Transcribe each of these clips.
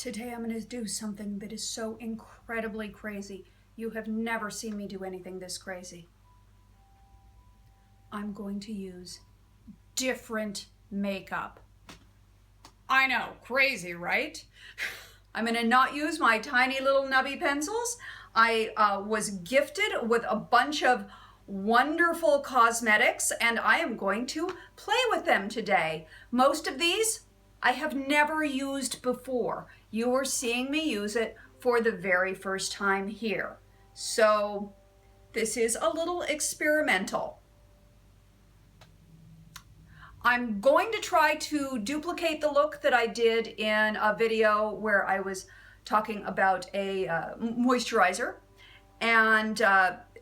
Today I'm going to do something that is so incredibly crazy. You have never seen me do anything this crazy. I'm going to use different makeup. I know, crazy, right? I'm going to not use my tiny little nubby pencils. I was gifted with a bunch of wonderful cosmetics and I am going to play with them today. Most of these I have never used before. You are seeing me use it for the very first time here. So this is a little experimental. I'm going to try to duplicate the look that I did in a video where I was talking about a moisturizer, and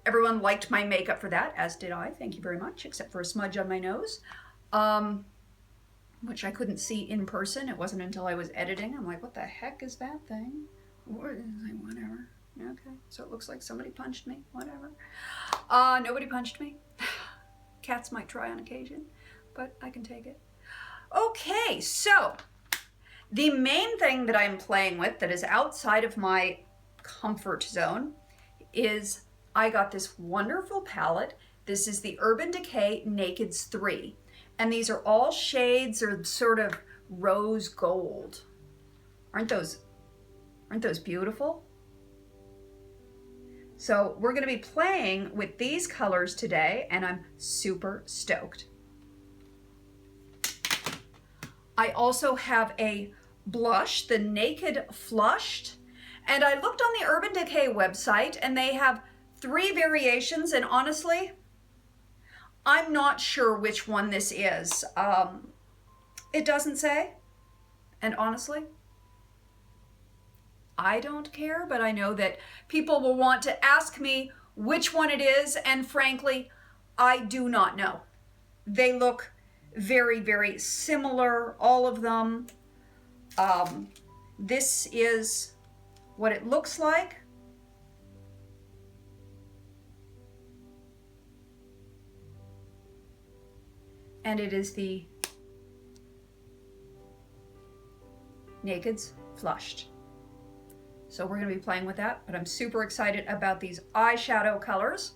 everyone liked my makeup for that, as did I. Thank you very much, except for a smudge on my nose, which I couldn't see in person. It wasn't until I was editing. I'm like, what the heck is that thing? Whatever. Okay, so it looks like somebody punched me. Whatever. Nobody punched me. Cats might try on occasion, but I can take it. Okay, so the main thing that I'm playing with that is outside of my comfort zone is I got this wonderful palette. This is the Urban Decay Nakeds 3. And these are all shades of sort of rose gold. Aren't those beautiful? So we're going to be playing with these colors today, and I'm super stoked. I also have a blush, the Naked Flushed, and I looked on the Urban Decay website and they have 3 variations, and honestly, I'm not sure which one this is. It doesn't say, and honestly, I don't care, but I know that people will want to ask me which one it is, and frankly, I do not know. They look very, very similar, all of them. This is what it looks like. And it is the Nakeds Flushed. So we're going to be playing with that, but I'm super excited about these eyeshadow colors.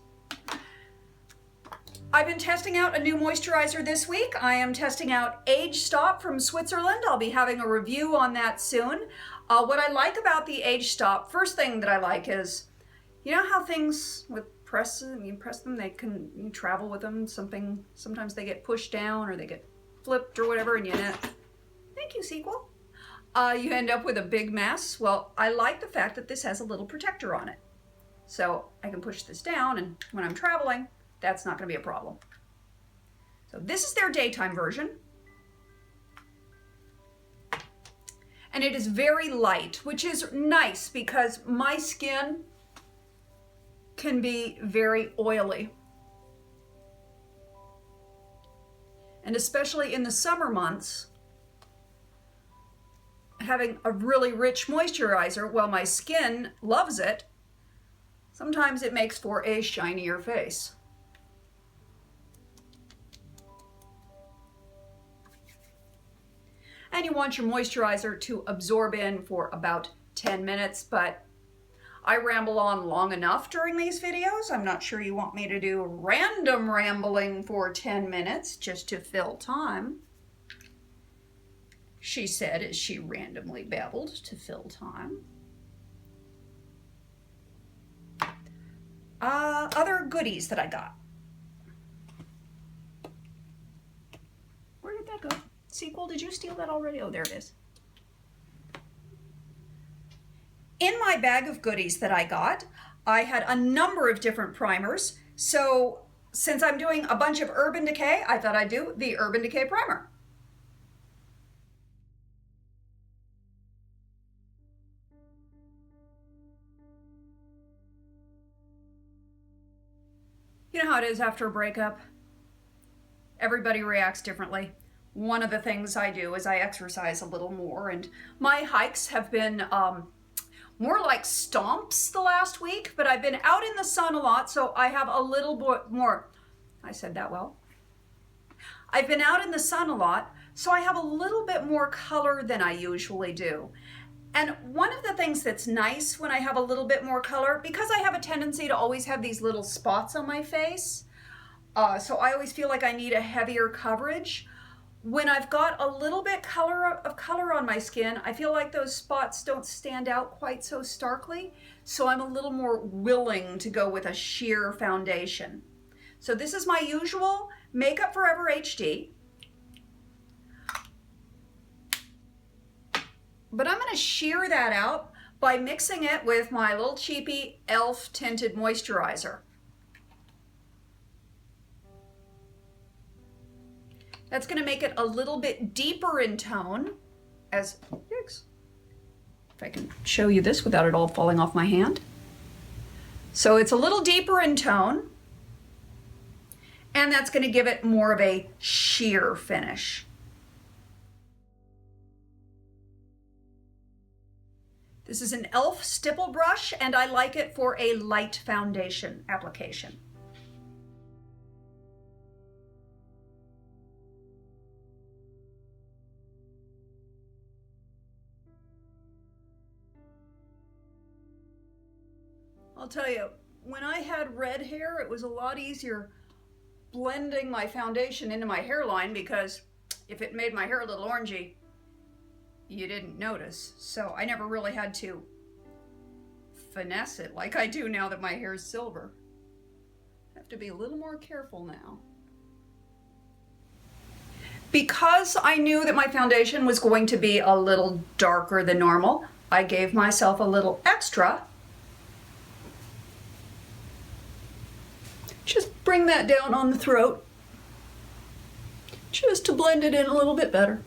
I've been testing out a new moisturizer this week. I am testing out Age Stop from Switzerland. I'll be having a review on that soon. What I like about the Age Stop, first thing that I like is, you know how things with you press them, you travel with them, sometimes they get pushed down or they get flipped or whatever, and thank you, sequel. You end up with a big mess. Well, I like the fact that this has a little protector on it. So I can push this down, and when I'm traveling, that's not going to be a problem. So this is their daytime version. And it is very light, which is nice because my skin can be very oily. And especially in the summer months, having a really rich moisturizer, while my skin loves it, sometimes it makes for a shinier face. And you want your moisturizer to absorb in for about 10 minutes, but I ramble on long enough during these videos. I'm not sure you want me to do random rambling for 10 minutes just to fill time, she said as she randomly babbled to fill time. Other goodies that I got. Where did that go? Sequel, did you steal that already? Oh, there it is. In my bag of goodies that I got, I had a number of different primers. So since I'm doing a bunch of Urban Decay, I thought I'd do the Urban Decay primer. You know how it is after a breakup? Everybody reacts differently. One of the things I do is I exercise a little more, and my hikes have been more like stomps the last week, but I've been out in the sun a lot, so I have a little bit more, I said that well. I've been out in the sun a lot, so I have a little bit more color than I usually do. And one of the things that's nice when I have a little bit more color, because I have a tendency to always have these little spots on my face, so I always feel like I need a heavier coverage. When I've got a little bit of color on my skin, I feel like those spots don't stand out quite so starkly, so I'm a little more willing to go with a sheer foundation. So this is my usual Makeup Forever HD. But I'm going to sheer that out by mixing it with my little cheapy e.l.f. tinted moisturizer. That's going to make it a little bit deeper in tone, if I can show you this without it all falling off my hand. So it's a little deeper in tone, and that's going to give it more of a sheer finish. This is an e.l.f. stipple brush, and I like it for a light foundation application. I'll tell you, when I had red hair, it was a lot easier blending my foundation into my hairline, because if it made my hair a little orangey, you didn't notice. So I never really had to finesse it like I do now that my hair is silver. I have to be a little more careful now. Because I knew that my foundation was going to be a little darker than normal, I gave myself a little extra. Just bring that down on the throat, just to blend it in a little bit better.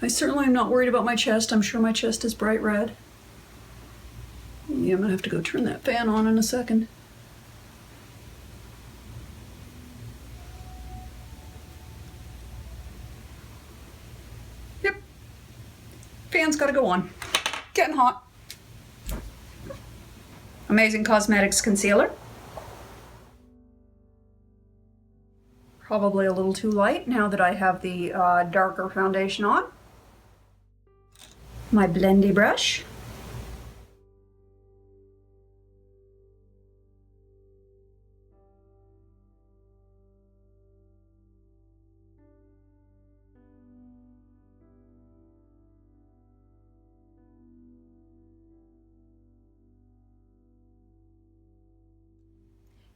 I certainly am not worried about my chest. I'm sure my chest is bright red. Yeah, I'm gonna have to go turn that fan on in a second. Yep, fan's gotta go on. Getting hot. Amazing Cosmetics concealer. Probably a little too light now that I have the darker foundation on. My blendy brush.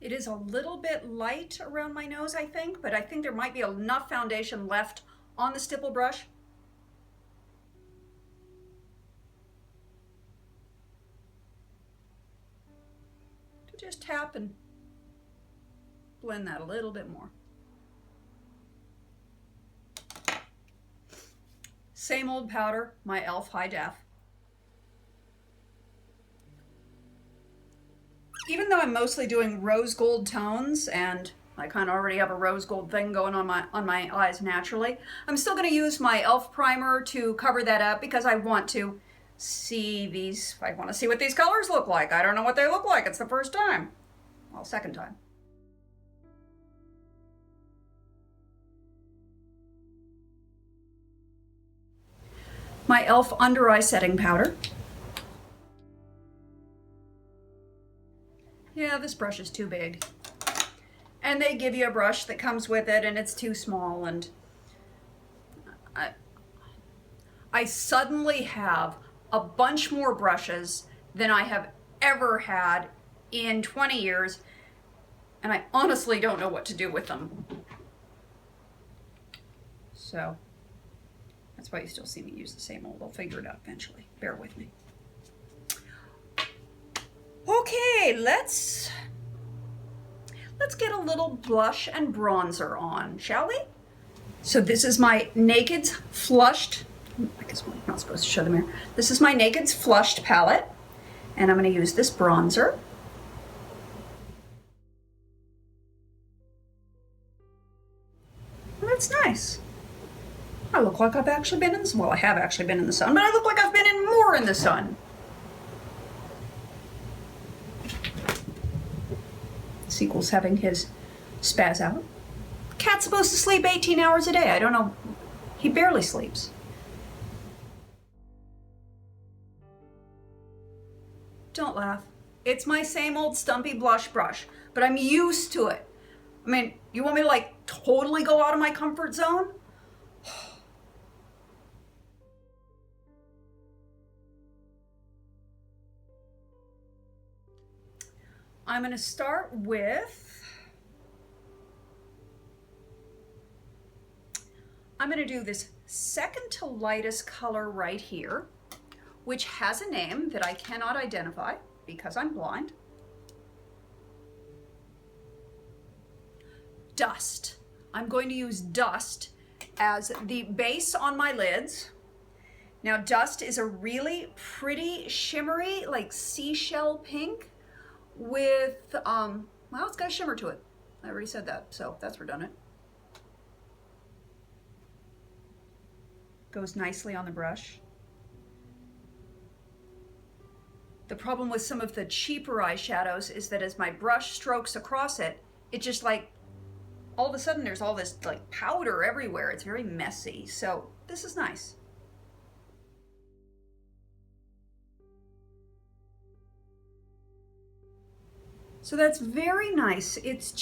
It is a little bit light around my nose, I think, but I think there might be enough foundation left on the stipple brush. To just tap and blend that a little bit more. Same old powder, my e.l.f. High Def. Even though I'm mostly doing rose gold tones, and I kind of already have a rose gold thing going on my eyes naturally, I'm still going to use my e.l.f. primer to cover that up, because I want to see these, I want to see what these colors look like. I don't know what they look like. It's the first time. Well, second time. My e.l.f. under eye setting powder. Yeah, this brush is too big. And they give you a brush that comes with it, and it's too small, and I suddenly have a bunch more brushes than I have ever had in 20 years, and I honestly don't know what to do with them. So that's why you still see me use the same old. I'll figure it out eventually. Bear with me. Okay, let's get a little blush and bronzer on, shall we? So this is my Naked's Flushed, I guess I'm not supposed to show them here. This is my Naked's Flushed palette, and I'm going to use this bronzer. Well, that's nice. I look like I've actually been in the sun. Well, I have actually been in the sun, but I look like I've been in more in the sun. Sequel's having his spaz out. Cat's supposed to sleep 18 hours a day. I don't know. He barely sleeps. Don't laugh. It's my same old stumpy blush brush, but I'm used to it. I mean, you want me to like totally go out of my comfort zone? I'm going to start with, I'm going to do this second to lightest color right here, which has a name that I cannot identify because I'm blind. Dust. I'm going to use Dust as the base on my lids. Now, Dust is a really pretty shimmery, like seashell pink with, well, it's got a shimmer to it. I already said that, so that's redundant. Goes nicely on the brush. The problem with some of the cheaper eyeshadows is that as my brush strokes across it, it just like, all of a sudden there's all this like powder everywhere. It's very messy. So this is nice. So that's very nice. It's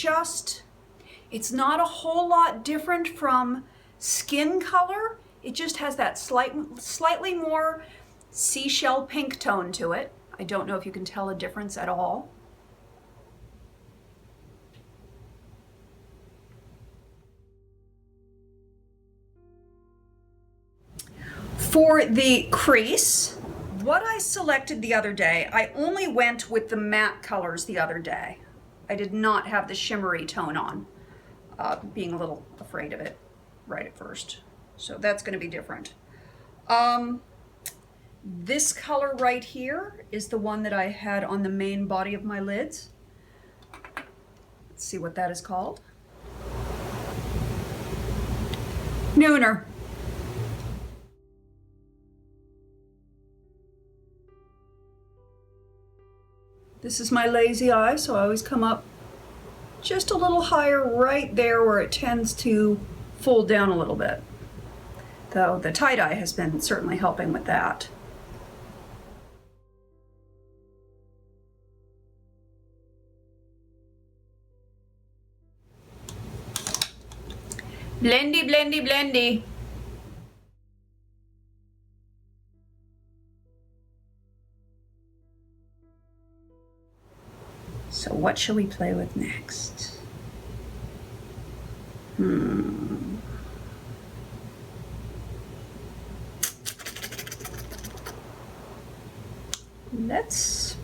not a whole lot different from skin color. It just has that slightly more seashell pink tone to it. I don't know if you can tell a difference at all. For the crease, what I selected the other day, I only went with the matte colors the other day. I did not have the shimmery tone on, being a little afraid of it right at first. So that's going to be different. This color right here is the one that I had on the main body of my lids. Let's see what that is called. Nooner. This is my lazy eye, so I always come up just a little higher right there where it tends to fold down a little bit. Though the tight eye has been certainly helping with that. Blendy, blendy, blendy. So what shall we play with next? Let's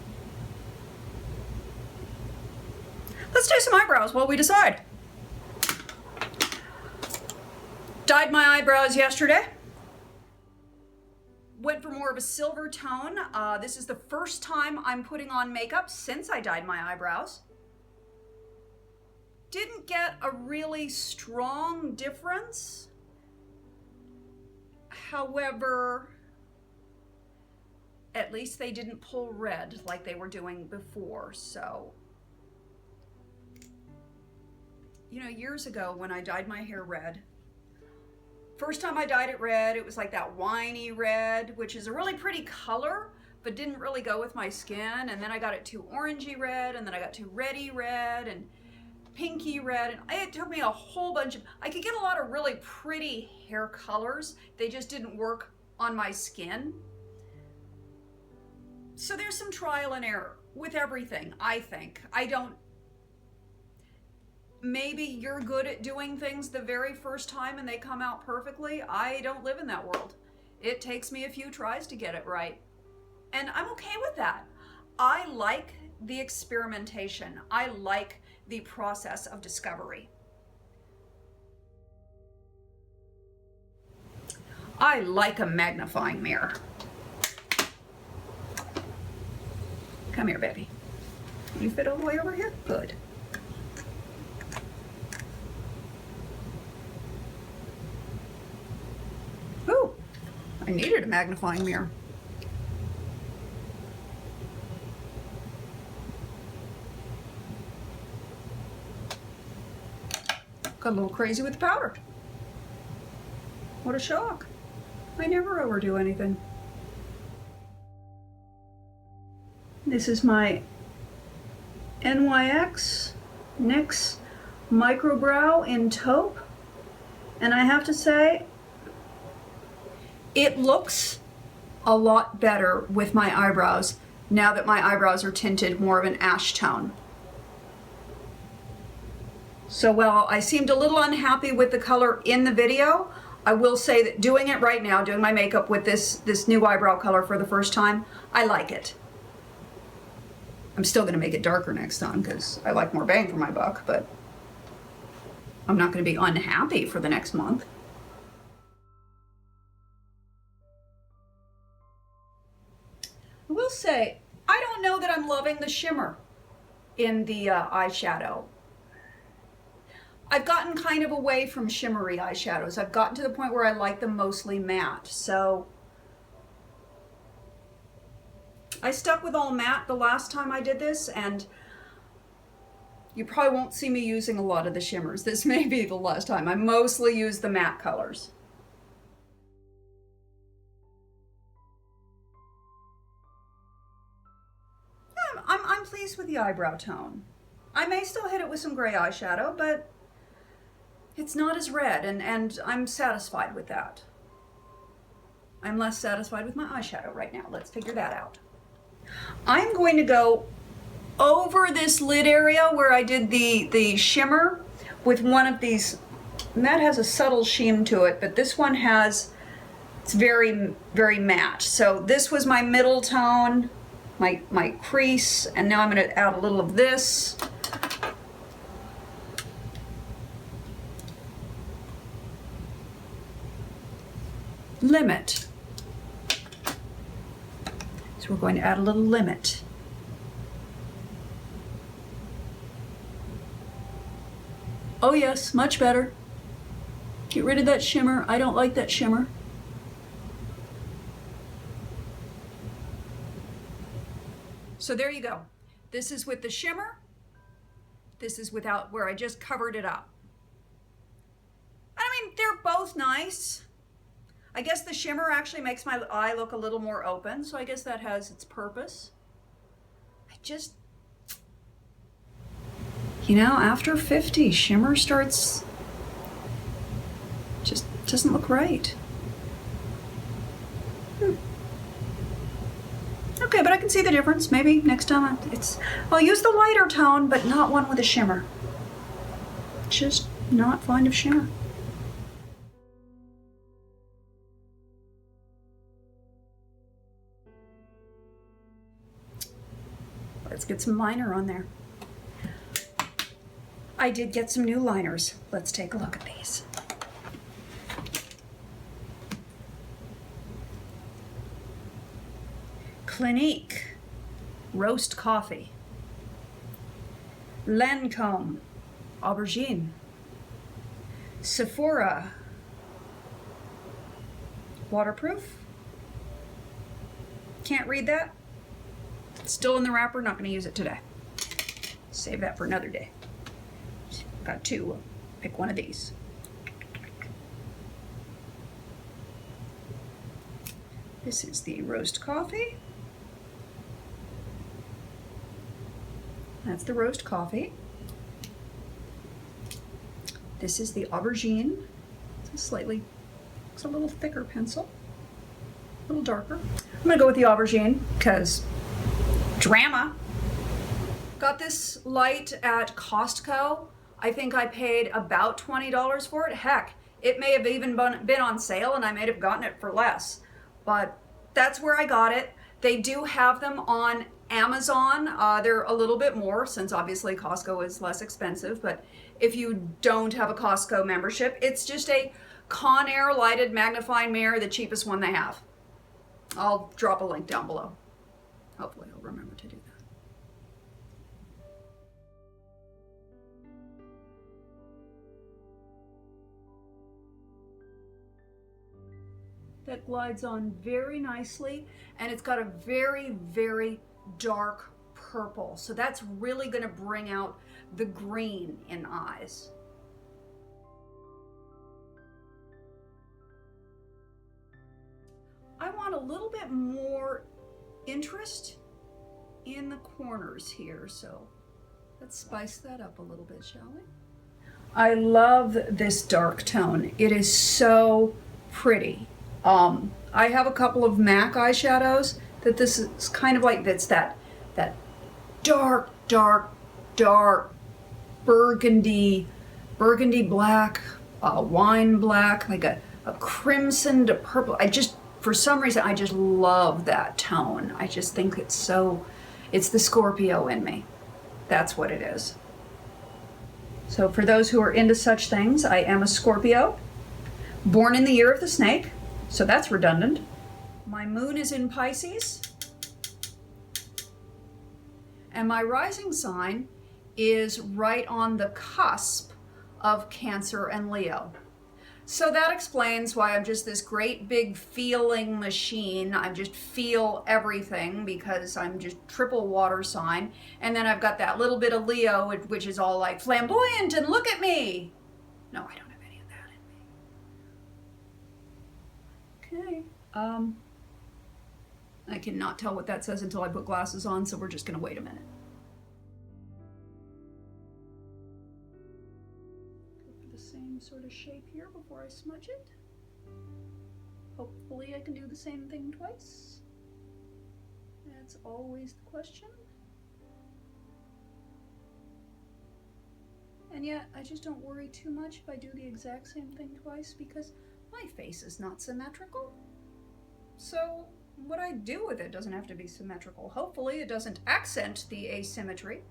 do some eyebrows while we decide. Dyed my eyebrows yesterday. Went for more of a silver tone. This is the first time I'm putting on makeup since I dyed my eyebrows. Didn't get a really strong difference. However, at least they didn't pull red like they were doing before. So, you know, years ago when I dyed my hair red, first time I dyed it red, it was like that winey red, which is a really pretty color, but didn't really go with my skin. And then I got it to orangey red, and then I got to reddy red and pinky red. And it took me a whole bunch of, I could get a lot of really pretty hair colors. They just didn't work on my skin. So there's some trial and error with everything, I think. Maybe you're good at doing things the very first time and they come out perfectly. I don't live in that world. It takes me a few tries to get it right. And I'm okay with that. I like the experimentation. I like the process of discovery. I like a magnifying mirror. Come here, baby. You fit all the way over here? Good. Ooh, I needed a magnifying mirror. Got a little crazy with the powder. What a shock. I never overdo anything. This is my NYX Micro Brow in taupe. And I have to say, it looks a lot better with my eyebrows now that my eyebrows are tinted more of an ash tone. So while I seemed a little unhappy with the color in the video, I will say that doing it right now, doing my makeup with this new eyebrow color for the first time, I like it. I'm still gonna make it darker next time because I like more bang for my buck, but I'm not gonna be unhappy for the next month. I will say, I don't know that I'm loving the shimmer in the eyeshadow. I've gotten kind of away from shimmery eyeshadows. I've gotten to the point where I like them mostly matte. So I stuck with all matte the last time I did this, and you probably won't see me using a lot of the shimmers. This may be the last time. I mostly use the matte colors. I'm pleased with the eyebrow tone. I may still hit it with some gray eyeshadow, but it's not as red, and I'm satisfied with that. I'm less satisfied with my eyeshadow right now. Let's figure that out. I'm going to go over this lid area where I did the shimmer with one of these, and that has a subtle sheen to it, but this one it's very, very matte. So this was my middle tone, my crease, and now I'm going to add a little of this. Limit. So we're going to add a little limit. Oh yes, much better. Get rid of that shimmer. I don't like that shimmer. So there you go. This is with the shimmer. This is without, where I just covered it up. I mean, they're both nice. I guess the shimmer actually makes my eye look a little more open, so I guess that has its purpose. You know, after 50, shimmer just doesn't look right. Okay, but I can see the difference. Maybe next time I'll use the lighter tone, but not one with a shimmer. Just not fond of shimmer. Let's get some liner on there. I did get some new liners. Let's take a look at these. Clinique Roast Coffee. Lancome Aubergine. Sephora Waterproof. Can't read that. It's still in the wrapper, not going to use it today. Save that for another day. Got two. Pick one of these. This is the roast coffee. That's the roast coffee. This is the aubergine. It's a little thicker pencil, a little darker. I'm gonna go with the aubergine because drama. Got this light at Costco. I think I paid about $20 for it. Heck, it may have even been on sale and I may have gotten it for less, but that's where I got it. They do have them on Amazon. They're a little bit more since obviously Costco is less expensive, but if you don't have a Costco membership, it's just a Conair lighted magnifying mirror, the cheapest one they have. I'll drop a link down below. Hopefully I'll remember to do that. That glides on very nicely, and it's got a very, very dark purple. So that's really gonna bring out the green in eyes. I want a little bit more interest in the corners here, so let's spice that up a little bit, shall we? I love this dark tone. It is so pretty. I have a couple of MAC eyeshadows that this is kind of like, that's that dark, dark, dark burgundy black, wine black, like a crimson to purple. For some reason, I just love that tone. I just think it's the Scorpio in me. That's what it is. So for those who are into such things, I am a Scorpio, born in the year of the snake, so that's redundant. My moon is in Pisces, and my rising sign is right on the cusp of Cancer and Leo. So that explains why I'm just this great big feeling machine. I just feel everything because I'm just triple water sign. And then I've got that little bit of Leo, which is all like flamboyant and look at me. No, I don't have any of that in me. Okay. I cannot tell what that says until I put glasses on, so we're just gonna wait a minute. Same sort of shape here before I smudge it. Hopefully I can do the same thing twice. That's always the question. And yet I just don't worry too much if I do the exact same thing twice because my face is not symmetrical. So what I do with it doesn't have to be symmetrical. Hopefully it doesn't accent the asymmetry.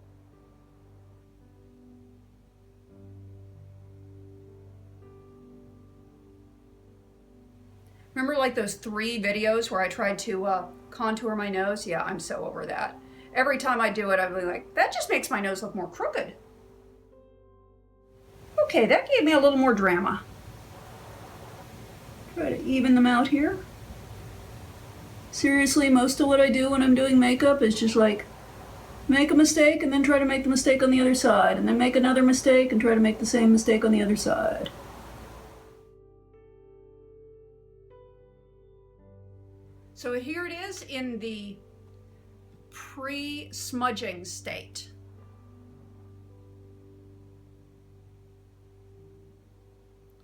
Remember like those 3 videos where I tried to contour my nose? Yeah, I'm so over that. Every time I do it, I'm like, that just makes my nose look more crooked. Okay, that gave me a little more drama. Try to even them out here. Seriously, most of what I do when I'm doing makeup is just like, make a mistake and then try to make the mistake on the other side, and then make another mistake and try to make the same mistake on the other side. So here it is in the pre-smudging state.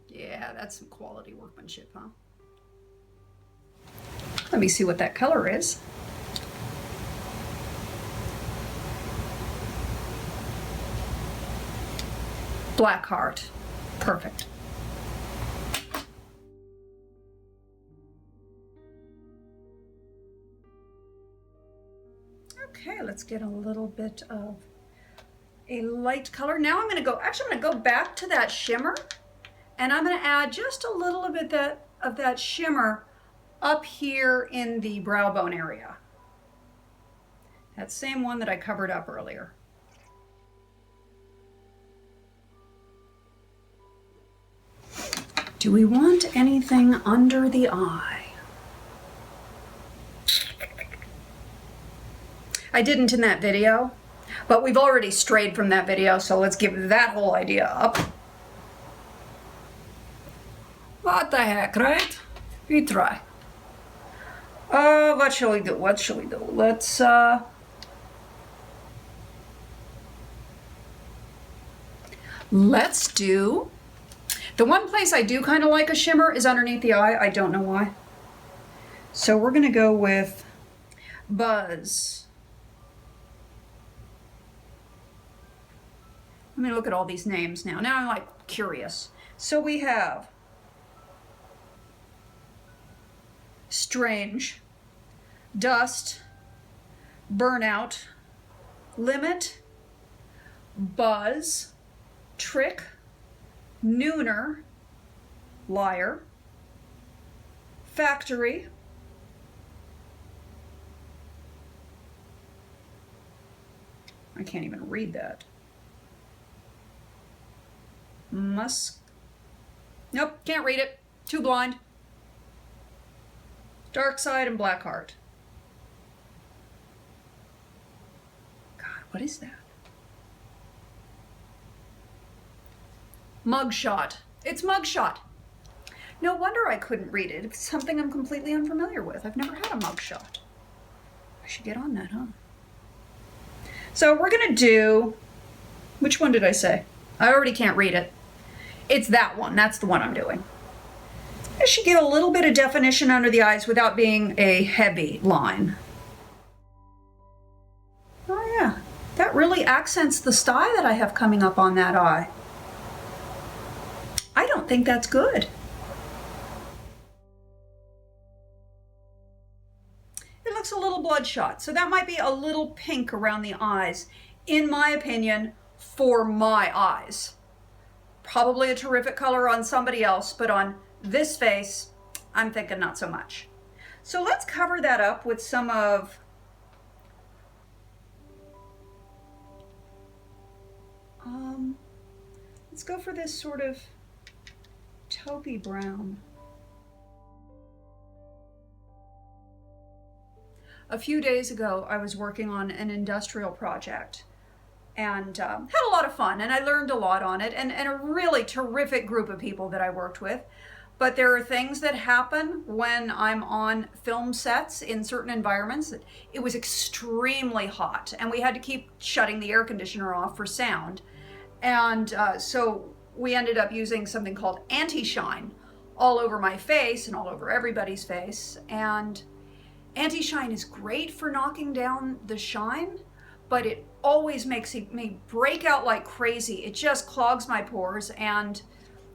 Yeah, that's some quality workmanship, huh? Let me see what that color is. Black Heart. Perfect. Okay, let's get a little bit of a light color. Now I'm gonna go back to that shimmer, and I'm gonna add just a little bit of that shimmer up here in the brow bone area. That same one that I covered up earlier. Do we want anything under the eye? I didn't in that video, but we've already strayed from that video, so let's give that whole idea up. What the heck, right? We try. What shall we do? What shall we do? Let's, let's do... The one place I do kind of like a shimmer is underneath the eye. I don't know why. So we're going to go with Buzz. Let me look at all these names now. Now I'm like curious. So we have Strange, Dust, Burnout, Limit, Buzz, Trick, Nooner, Liar, Factory, I can't even read that. Nope, can't read it. Too blind. Dark Side and Black Heart. God, what is that? Mugshot. It's Mugshot. No wonder I couldn't read it. It's something I'm completely unfamiliar with. I've never had a mugshot. I should get on that, huh? So we're gonna do, which one did I say? I already can't read it. It's that one, that's the one I'm doing. I should get a little bit of definition under the eyes without being a heavy line. Oh yeah, that really accents the sty that I have coming up on that eye. I don't think that's good. It looks a little bloodshot, so that might be a little pink around the eyes, in my opinion, for my eyes. Probably a terrific color on somebody else, but on this face, I'm thinking not so much. So let's cover that up with some of let's go for this sort of taupey brown. A few days ago, I was working on an industrial project and had a lot of fun, and I learned a lot on it, and a really terrific group of people that I worked with. But there are things that happen when I'm on film sets in certain environments. It was extremely hot, and we had to keep shutting the air conditioner off for sound. And so we ended up using something called anti-shine all over my face and all over everybody's face. And anti-shine is great for knocking down the shine, but it always makes me break out like crazy. It just clogs my pores, and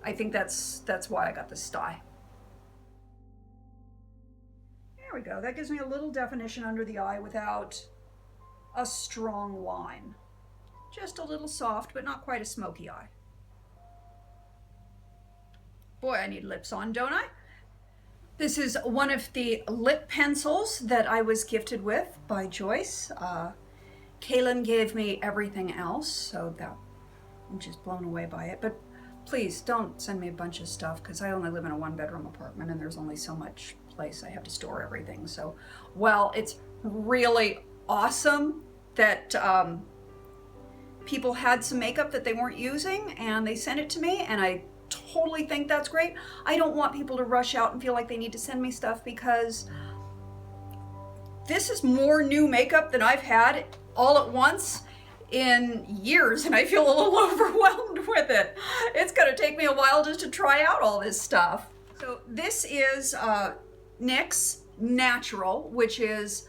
I think that's why I got this sty. There we go. That gives me a little definition under the eye without a strong line. Just a little soft, but not quite a smoky eye. Boy, I need lips on, don't I? This is one of the lip pencils that I was gifted with by Joyce. Kaylin gave me everything else, so I'm just blown away by it. But please don't send me a bunch of stuff, because I only live in a one-bedroom apartment and there's only so much place I have to store everything. So, well, it's really awesome that people had some makeup that they weren't using and they sent it to me, and I totally think that's great. I don't want people to rush out and feel like they need to send me stuff, because this is more new makeup than I've had all at once in years, and I feel a little overwhelmed with it. It's gonna take me a while just to try out all this stuff. So this is NYX Natural, which is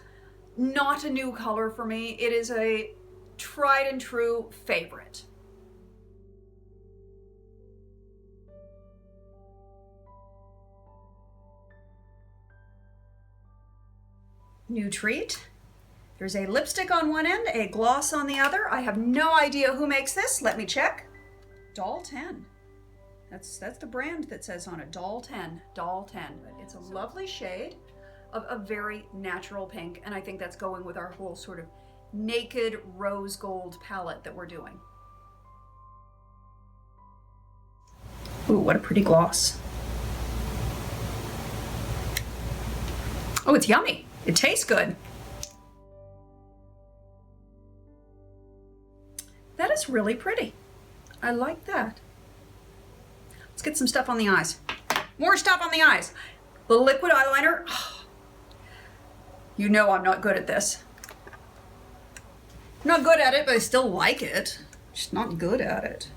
not a new color for me. It is a tried and true favorite. New treat. There's a lipstick on one end, a gloss on the other. I have no idea who makes this. Let me check. Doll 10. That's the brand that says on it, Doll 10, Doll 10. But it's a lovely shade of a very natural pink, and I think that's going with our whole sort of naked rose gold palette that we're doing. Ooh, what a pretty gloss. Oh, it's yummy. It tastes good. That is really pretty. I like that. Let's get some stuff on the eyes. More stuff on the eyes. The liquid eyeliner. You know I'm not good at this. I'm not good at it, but I still like it. Just not good at it.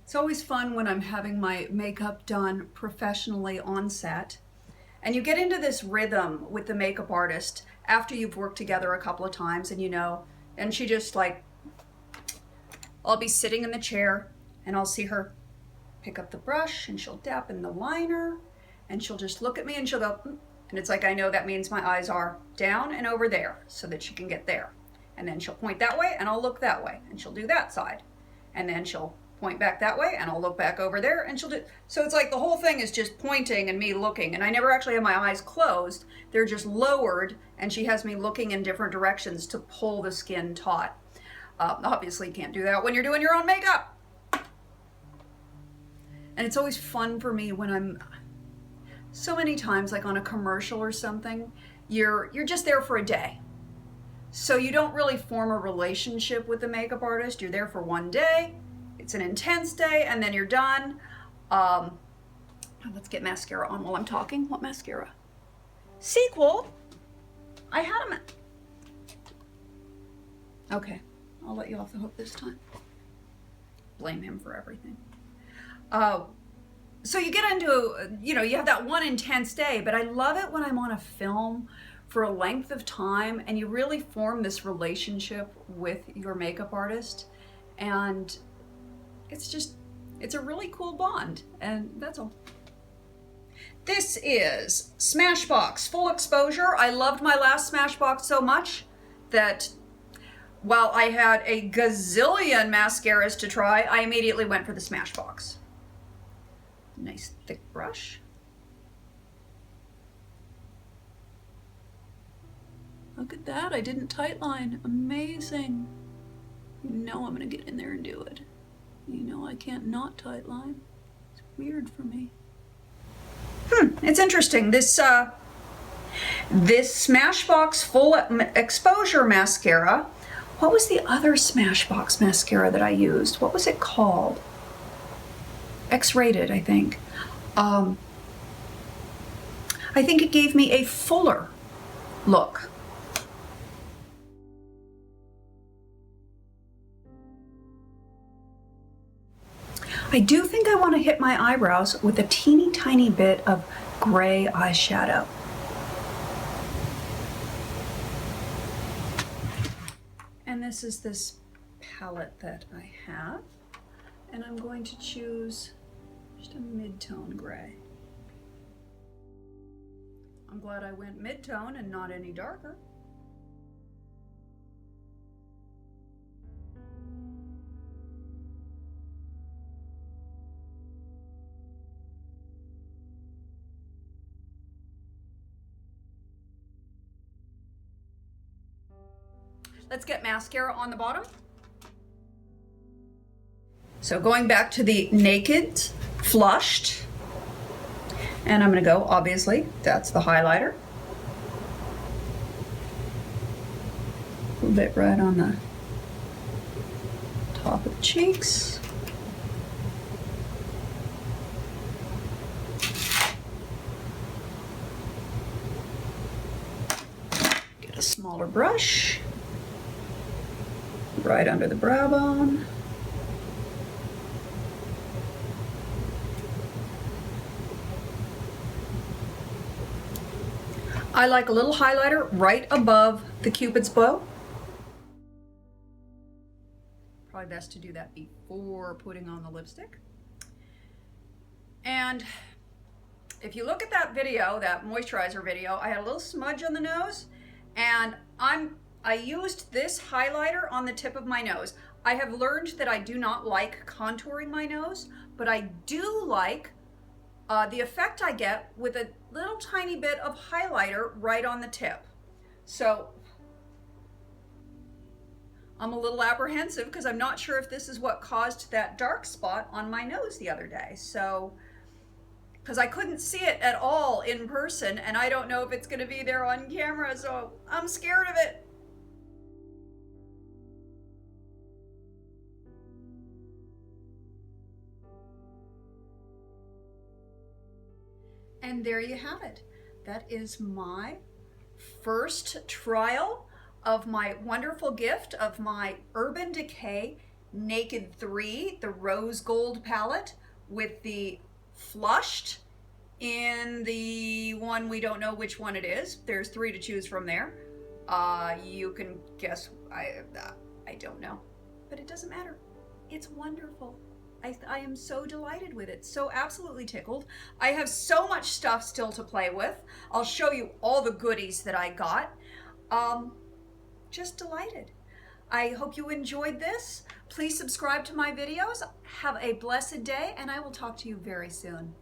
It's always fun when I'm having my makeup done professionally on set, and you get into this rhythm with the makeup artist after you've worked together a couple of times, and and she just like, I'll be sitting in the chair and I'll see her pick up the brush and she'll dab in the liner and she'll just look at me and she'll go, and it's like, I know that means my eyes are down and over there so that she can get there. And then she'll point that way and I'll look that way, and she'll do that side. And then she'll point back that way and I'll look back over there, and she'll do, so it's like the whole thing is just pointing and me looking, and I never actually have my eyes closed. They're just lowered, and she has me looking in different directions to pull the skin taut. Obviously you can't do that when you're doing your own makeup. And it's always fun for me when I'm, so many times like on a commercial or something, you're just there for a day. So you don't really form a relationship with the makeup artist. You're there for one day. It's an intense day, and then you're done. Now let's get mascara on while I'm talking. What mascara? Sequel? I had them. Okay, I'll let you off the hook this time. Blame him for everything. So you get into, you know, you have that one intense day, but I love it when I'm on a film for a length of time and you really form this relationship with your makeup artist. And it's a really cool bond, and that's all. This is Smashbox Full Exposure. I loved my last Smashbox so much that while I had a gazillion mascaras to try, I immediately went for the Smashbox. Nice thick brush. Look at that, I didn't tightline. Amazing. You know I'm gonna get in there and do it. You know I can't not tightline. It's weird for me. It's interesting. This Smashbox Full Exposure Mascara. What was the other Smashbox mascara that I used? What was it called? X-rated, I think. I think it gave me a fuller look. I do think I want to hit my eyebrows with a teeny tiny bit of gray eyeshadow. And this is this palette that I have. And I'm going to choose just a mid-tone gray. I'm glad I went mid-tone and not any darker. Let's get mascara on the bottom. So going back to the Naked Flushed, and I'm gonna go, obviously, that's the highlighter. A little bit right on the top of the cheeks. Get a smaller brush. Right under the brow bone. I like a little highlighter right above the Cupid's bow. Probably best to do that before putting on the lipstick. And if you look at that video, that moisturizer video, I had a little smudge on the nose, and I used this highlighter on the tip of my nose. I have learned that I do not like contouring my nose, but I do like the effect I get with a little tiny bit of highlighter right on the tip. So I'm a little apprehensive because I'm not sure if this is what caused that dark spot on my nose the other day. So, because I couldn't see it at all in person, and I don't know if it's going to be there on camera, so I'm scared of it. And there you have it. That is my first trial of my wonderful gift of my Urban Decay Naked 3, the rose gold palette with the flushed in the one we don't know which one it is. There's 3 to choose from there. You can guess, I don't know, but it doesn't matter. It's wonderful. I am so delighted with it, so absolutely tickled. I have so much stuff still to play with. I'll show you all the goodies that I got. Just delighted. I hope you enjoyed this. Please subscribe to my videos. Have a blessed day, and I will talk to you very soon.